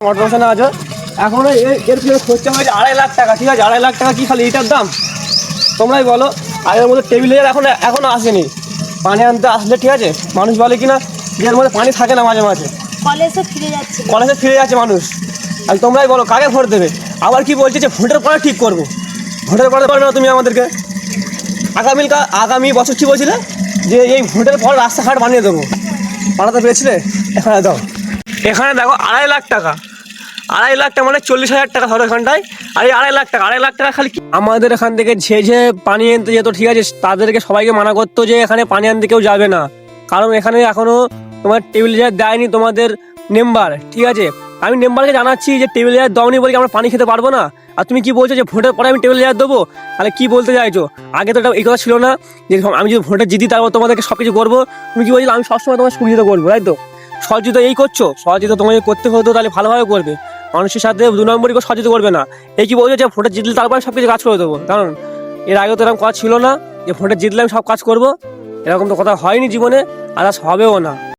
Motor আছে এখন এর খরচা হয়েছে 2.5 লাখ টাকা। ঠিক আছে, 2.5 লাখ টাকা কি খালি এটার দাম? তোমরাই বলো। আগের মধ্যে টেবিল এখনো আসেনি, পানি আনতে আসলে ঠিক আছে মানুষ বলে কিনা যে এর মধ্যে পানি থাকে না, মাঝে মাঝে কলেজে ফিরে যাচ্ছে মানুষ। আর তোমরাই বলো কাকে ভোট দেবে? আবার কি বলছে যে ভোটের পরে ঠিক করবো। ভোটের পরে পারবে না তুমি আমাদেরকে। আগামী বছর কী বলছিলে যে এই ভোটের পর রাস্তাঘাট বানিয়ে দেবো, বানাতে পেরেছিলে? এখানে দাও, এখানে দেখো 2.5 লাখ টাকা। 2.5 লাখ টাকা মানে 40,000 টাকা ধরো এখানটায়। আর এই 2.5 লাখ টাকা খালি আমাদের এখান থেকে যে পানি আনতে যেত ঠিক আছে, তাদেরকে সবাইকে মানা করতো যে এখানে পানি আনতে কেউ যাবে না, কারণ এখানে এখনো তোমার টেবিল চেয়ার দেয়নি তোমাদের মেম্বার। ঠিক আছে, আমি মেম্বারকে জানাচ্ছি যে টেবিল চেয়ার দাওনি বলে আমরা পানি খেতে পারবো না। আর তুমি কি বলছো যে ভোটের পরে আমি টেবিল চেয়ার দেবো? তাহলে কি বলতে চাইছো? আগে তো এটা এই কথা ছিল না যে আমি যদি ভোটে জিতি তারপর তোমাদেরকে সব কিছু করবো। তুমি কি বলছো আমি সবসময় তোমার সুবিধা করবো, তাই তো? সহযোগিতা এই করছো, সহযোগিতা তোমাকে করতে হতো তাহলে ভালোভাবে করবে, মানুষের সাথে 2 নম্বরই সহযোগিতা করবে না। এই কি বলছো যে ভোটে জিতলে তারপরে সব কিছু কাজ করে দেবো? কারণ এর আগে তো এরকম কথা ছিল না যে ভোটে জিতলে আমি সব কাজ করবো। এরকম তো কথা হয়নি জীবনে, আর হবেও না।